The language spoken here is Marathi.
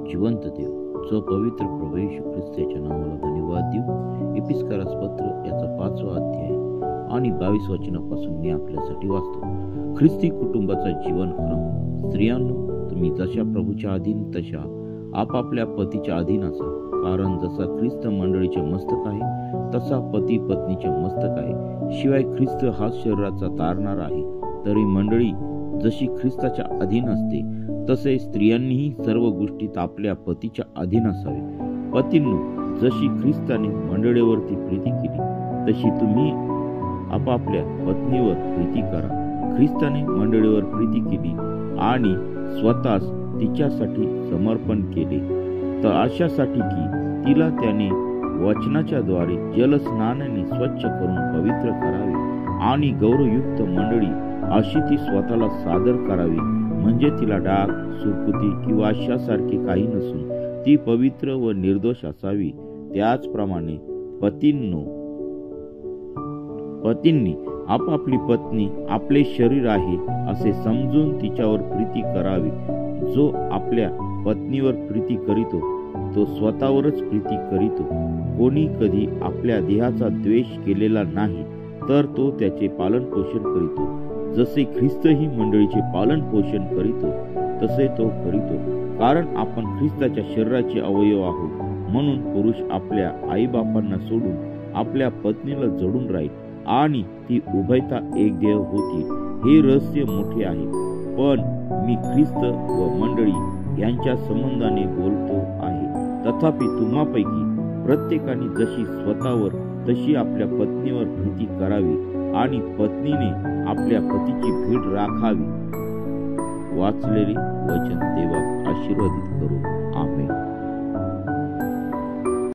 जिवंत देव, जो पवित्र प्रभू येशू ख्रिस्त याच्या नावाला धन्यवाद देऊ. एपिस्करास पत्र याचा 5वा अध्याय आणि 22 वचनापासून मी आपल्यासाठी वाचतो. ख्रिस्ती कुटुंबाचा जीवनक्रम. स्त्रियांनो, तुम्ही जशा प्रभूच्या अधीन तशा आपापल्या पतीच्या अधीन असा, कारण जसा ख्रिस्त मंडळीचे मस्तक आहे तसा पती पत्नीचे मस्तक आहे. शिवाय ख्रिस्त हा शरीराचा तारणारा आहे, तरी मंडळी जशी ख्रिस्ताच्या अधीन असते तसे स्त्रियांनीही सर्व गोष्टीत आपल्या पतीच्या अधीन असावे. पतींनो, जशी ख्रिस्ताने मंडळीवरती प्रीती केली तशी तुम्ही आपापल्या पत्नीवर प्रीती करा. ख्रिस्ताने मंडळीवर प्रीती केली आणि स्वतःस तिच्यासाठी समर्पण केले, तर अशासाठी की तिला त्याने वचनाच्या द्वारे जलस्नानाने स्वच्छ करून पवित्र करावे आणि गौरवयुक्त मंडळी अशी ती स्वतःला सादर करावी, म्हणजे तिला डाग, सुरकुती किंवा अशासारखे काही नसून ती पवित्र व निर्दोष असावी. त्याचप्रमाणे पतींनी आपापली पत्नी आपले शरीर आहे असे समजून तिच्यावर प्रीती करावी. जो आपल्या पत्नीवर प्रीती करीतो तो स्वतःवरच प्रीती करीतो. कोणी कधी आपल्या देहाचा द्वेष केलेला नाही, तर तो त्याचे पालन पोषण करीतो. जसे ख्रिस्तही मंडळीचे पालन पोषण करीतो तसे तो करीतो, कारण आपण ख्रिस्ताच्या शरीराचे अवयव आहोत. म्हणून पुरुष आपल्या आईबापांना सोडून आपल्या पत्नीला जोडून राहील आणि ती उभयता एक देह होतील. हे रहस्य मोठे आहे, पण मी ख्रिस्त व मंडळी यांच्या संबंधाने बोलतो आहे. तथापि तुम्हापैकी प्रत्येकाने जशी स्वतःवर तशी आपल्या पत्नीवर प्रीती करावी आणि पत्नीने आपल्या पतीची भीड राखावी. वाचलेले वचन देवा आशीर्वादित करो.